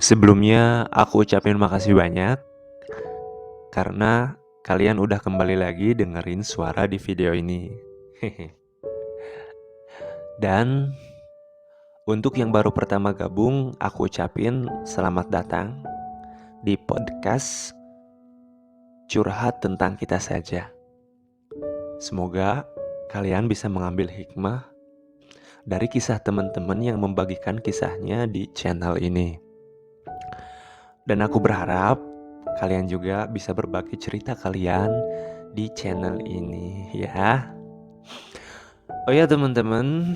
Sebelumnya aku ucapin makasih banyak karena kalian udah kembali lagi dengerin suara di video ini. Dan untuk yang baru pertama gabung, aku ucapin selamat datang di podcast Curhat Tentang Kita Saja. Semoga kalian bisa mengambil hikmah dari kisah teman-teman yang membagikan kisahnya di channel ini. Dan aku berharap kalian juga bisa berbagi cerita kalian di channel ini ya. Oh ya teman-teman,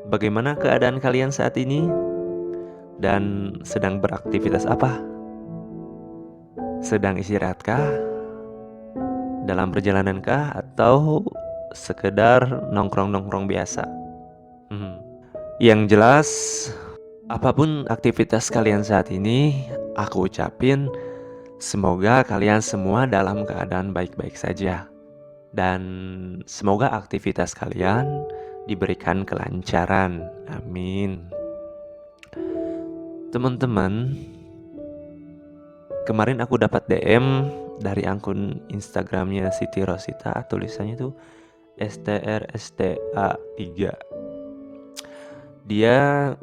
bagaimana keadaan kalian saat ini? Dan sedang beraktivitas apa? Sedang istirahatkah? Dalam perjalanankah? Atau sekedar nongkrong-nongkrong biasa? Yang jelas, apapun aktivitas kalian saat ini, aku ucapin semoga kalian semua dalam keadaan baik-baik saja. Dan semoga aktivitas kalian diberikan kelancaran. Amin. Teman-teman, kemarin aku dapat DM dari akun Instagramnya Siti Rosita. Tulisannya tuh STRSTA3. Dia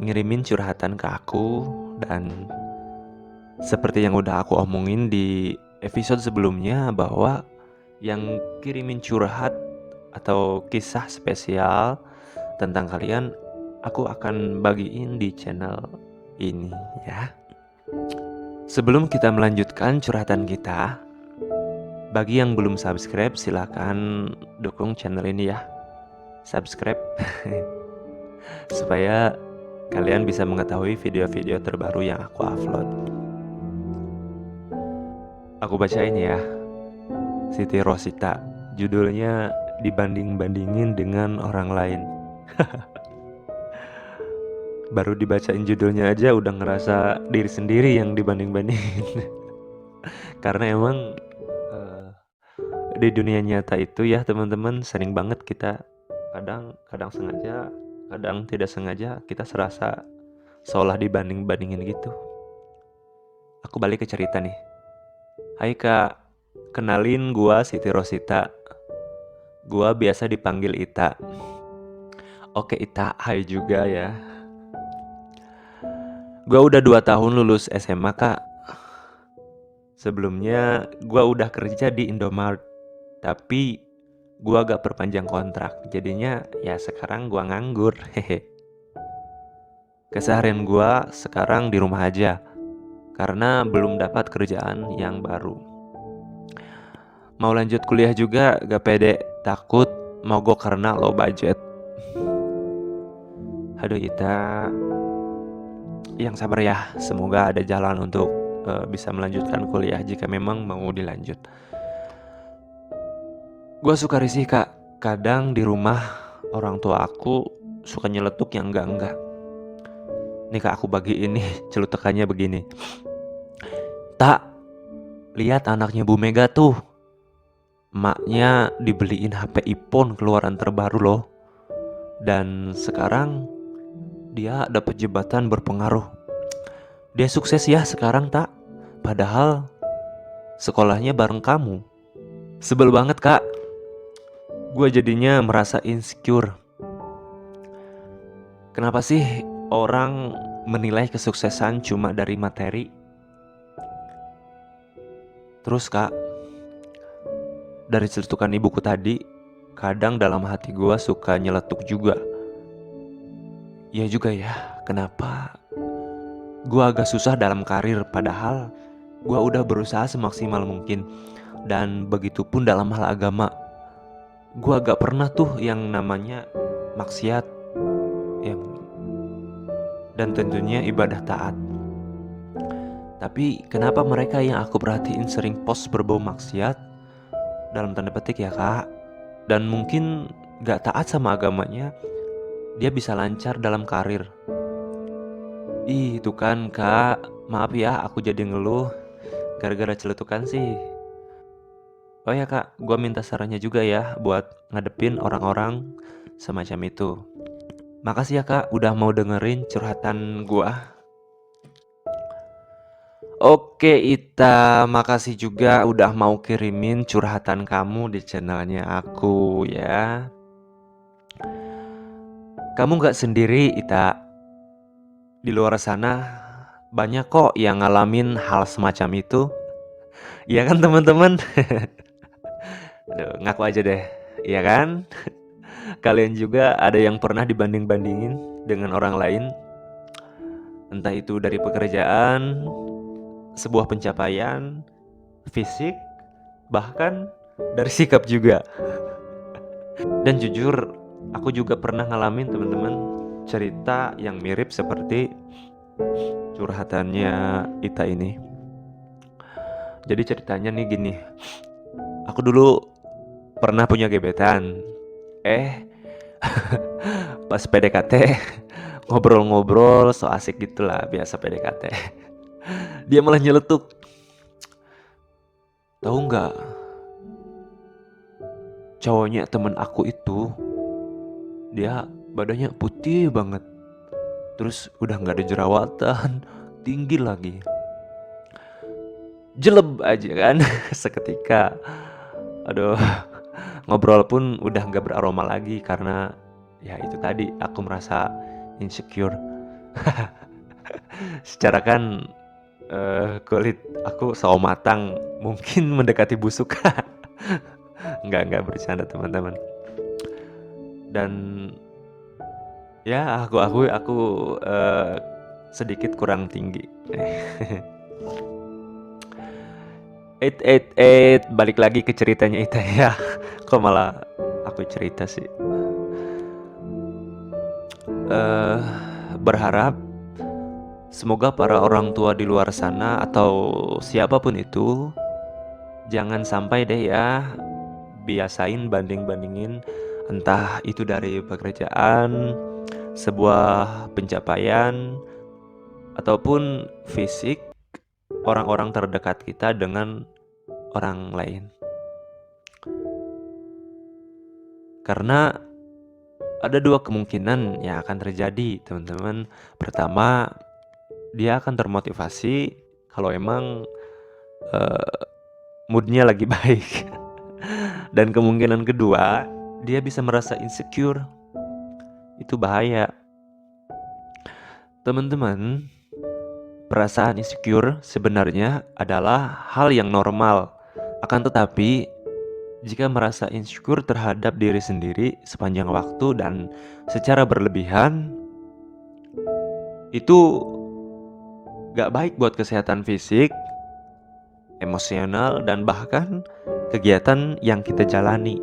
ngirimin curhatan ke aku. Dan seperti yang udah aku omongin di episode sebelumnya, bahwa yang kirimin curhat atau kisah spesial tentang kalian, aku akan bagiin di channel ini ya. Sebelum kita melanjutkan curhatan kita, bagi yang belum subscribe silahkan dukung channel ini ya. Subscribe supaya kalian bisa mengetahui video-video terbaru yang aku upload. Aku bacain ya. Siti Rosita, judulnya dibanding-bandingin dengan orang lain. Baru dibacain judulnya aja udah ngerasa diri sendiri yang dibanding-bandingin. Karena emang di dunia nyata itu ya teman-teman, sering banget kita kadang sengaja, kadang tidak sengaja kita serasa seolah dibanding-bandingin gitu. Aku balik ke cerita nih. Hai kak, kenalin gua Siti Rosita. Gua biasa dipanggil Ita. Oke Ita, hai juga ya. Gua udah 2 tahun lulus SMA kak. Sebelumnya gua udah kerja di Indomaret, tapi gua gak perpanjang kontrak. Jadinya ya sekarang gua nganggur. Hehe. Keseharian gua sekarang di rumah aja karena belum dapat kerjaan yang baru. Mau lanjut kuliah juga gak pede, takut mogok karena low budget. Aduh Ita, yang sabar ya. Semoga ada jalan untuk bisa melanjutkan kuliah jika memang mau dilanjut. Gue suka risih kak. Kadang di rumah orang tua aku suka nyeletuk yang enggak. Nih kak, aku bagiin nih celutukannya begini. Tak, lihat anaknya Bu Mega tuh. Emaknya dibeliin HP iPhone keluaran terbaru loh. Dan sekarang dia dapat jabatan berpengaruh. Dia sukses ya sekarang tak. Padahal sekolahnya bareng kamu. Sebel banget kak. Gue jadinya merasa insecure. Kenapa sih orang menilai kesuksesan cuma dari materi? Terus kak, dari celutukan ibuku tadi, kadang dalam hati gue suka nyeletuk juga. Ya juga ya, kenapa gue agak susah dalam karir, padahal gue udah berusaha semaksimal mungkin. Dan begitupun dalam hal agama. Gue gak pernah tuh yang namanya maksiat ya, dan tentunya ibadah taat. Tapi kenapa mereka yang aku perhatiin sering post berbau maksiat, dalam tanda petik ya kak, dan mungkin gak taat sama agamanya, dia bisa lancar dalam karir. Ih itu kan kak, maaf ya aku jadi ngeluh gara-gara celetukan sih. Oh ya kak, gue minta sarannya juga ya buat ngadepin orang-orang semacam itu. Makasih ya kak udah mau dengerin curhatan gue. Oke Ita, makasih juga udah mau kirimin curhatan kamu di channelnya aku ya. Kamu nggak sendiri Ita, di luar sana banyak kok yang ngalamin hal semacam itu. Iya kan teman-teman? Aduh, ngaku aja deh. Iya kan? Kalian juga ada yang pernah dibanding-bandingin dengan orang lain, entah itu dari pekerjaan, sebuah pencapaian, fisik, bahkan dari sikap juga. Dan jujur, aku juga pernah ngalamin teman-teman cerita yang mirip seperti curhatannya Ita ini. Jadi ceritanya nih gini, aku dulu pernah punya gebetan. Pas PDKT ngobrol-ngobrol so asik gitulah, biasa PDKT. Dia malah nyeletuk. Tahu nggak, cowoknya temen aku itu dia badannya putih banget, terus udah nggak ada jerawatan, tinggi lagi, jeleb aja kan. Seketika, aduh, ngobrol pun udah nggak beraroma lagi karena ya itu tadi aku merasa insecure. Secara kan kulit aku sawo matang, mungkin mendekati busuk. Nggak bercanda teman-teman. Dan ya aku akui aku sedikit kurang tinggi. Balik lagi ke ceritanya Ita ya. Kok malah aku cerita sih. Berharap semoga para orang tua di luar sana atau siapapun itu jangan sampai deh ya biasain banding-bandingin, entah itu dari pekerjaan, sebuah pencapaian, ataupun fisik orang-orang terdekat kita dengan orang lain. Karena ada dua kemungkinan yang akan terjadi teman-teman. Pertama, dia akan termotivasi kalau emang moodnya lagi baik. Dan kemungkinan kedua, dia bisa merasa insecure. Itu bahaya. Teman-teman, perasaan insecure sebenarnya adalah hal yang normal. Akan tetapi, jika merasa insecure terhadap diri sendiri sepanjang waktu dan secara berlebihan, itu gak baik buat kesehatan fisik, emosional, dan bahkan kegiatan yang kita jalani.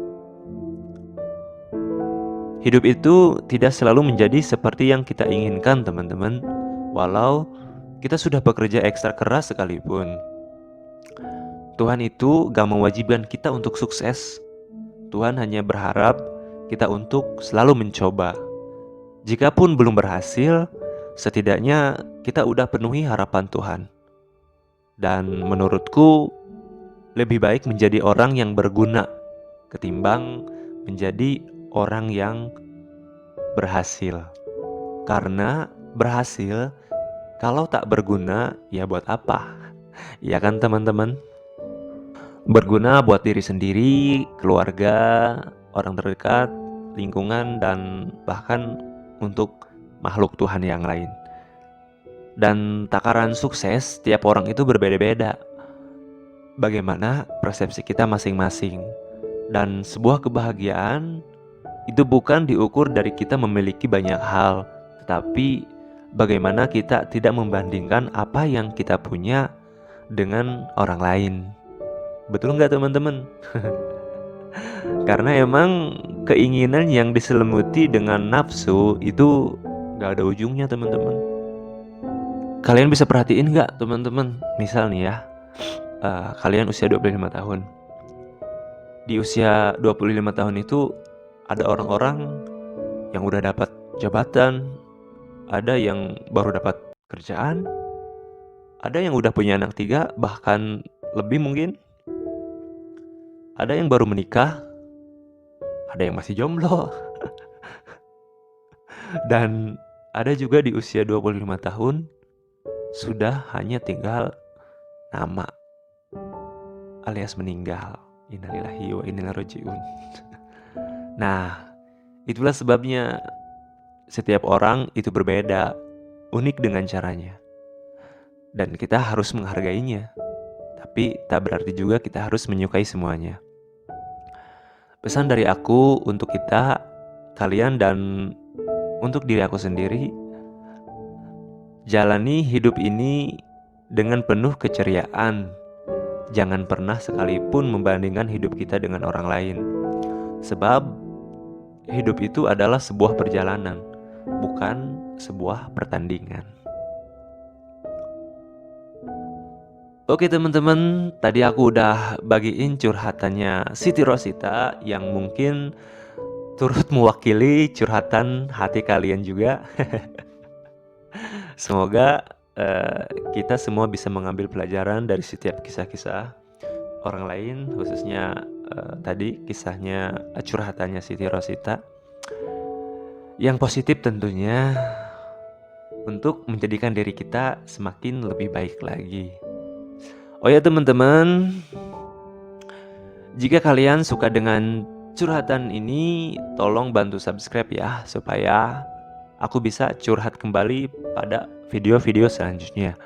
Hidup itu tidak selalu menjadi seperti yang kita inginkan teman-teman, walau kita sudah bekerja ekstra keras sekalipun. Tuhan itu gak mewajibkan kita untuk sukses. Tuhan hanya berharap kita untuk selalu mencoba. Jikapun belum berhasil, setidaknya kita udah penuhi harapan Tuhan. Dan menurutku, lebih baik menjadi orang yang berguna ketimbang menjadi orang yang berhasil. Karena berhasil, kalau tak berguna, ya buat apa? Ya kan teman-teman? Berguna buat diri sendiri, keluarga, orang terdekat, lingkungan, dan bahkan untuk makhluk Tuhan yang lain. Dan takaran sukses tiap orang itu berbeda-beda. Bagaimana persepsi kita masing-masing. Dan sebuah kebahagiaan itu bukan diukur dari kita memiliki banyak hal, tetapi bagaimana kita tidak membandingkan apa yang kita punya dengan orang lain. Betul nggak teman-teman? Karena emang keinginan yang diselimuti dengan nafsu itu gak ada ujungnya teman-teman. Kalian bisa perhatiin gak teman-teman? Misal nih ya, kalian usia 25 tahun. Di usia 25 tahun itu ada orang-orang yang udah dapat jabatan, ada yang baru dapat kerjaan, ada yang udah punya anak 3 bahkan lebih mungkin, ada yang baru menikah, ada yang masih jomblo. Dan ada juga di usia 25 tahun sudah hanya tinggal nama alias meninggal. Innalillahi wa inna ilaihi raji'un. Nah, itulah sebabnya setiap orang itu berbeda, unik dengan caranya. Dan kita harus menghargainya. Tapi tak berarti juga kita harus menyukai semuanya. Pesan dari aku untuk kita, kalian, dan untuk diri aku sendiri, jalani hidup ini dengan penuh keceriaan. Jangan pernah sekalipun membandingkan hidup kita dengan orang lain. Sebab hidup itu adalah sebuah perjalanan, bukan sebuah pertandingan. Oke teman-teman, tadi aku udah bagiin curhatannya Siti Rosita yang mungkin turut mewakili curhatan hati kalian juga. Semoga kita semua bisa mengambil pelajaran dari setiap kisah-kisah orang lain, khususnya tadi kisahnya, curhatannya Siti Rosita, yang positif tentunya, untuk menjadikan diri kita semakin lebih baik lagi. Oh ya teman-teman, jika kalian suka dengan curhatan ini, tolong bantu subscribe ya, supaya aku bisa curhat kembali pada video-video selanjutnya.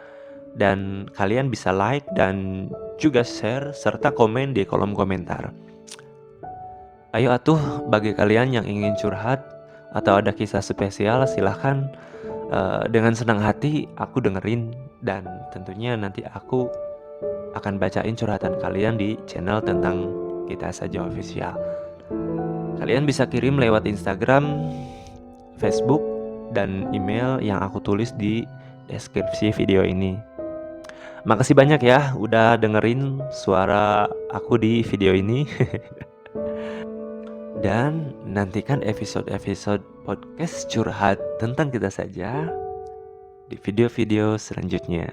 Dan kalian bisa like dan juga share serta komen di kolom komentar. Ayo atuh, bagi kalian yang ingin curhat atau ada kisah spesial, silahkan dengan senang hati aku dengerin. Dan tentunya nanti aku akan bacain curhatan kalian di channel Tentang Kita Saja Official. Kalian bisa kirim lewat Instagram, Facebook, dan email yang aku tulis di deskripsi video ini. Makasih banyak ya udah dengerin suara aku di video ini. Dan nantikan episode-episode podcast curhat tentang kita saja di video-video selanjutnya.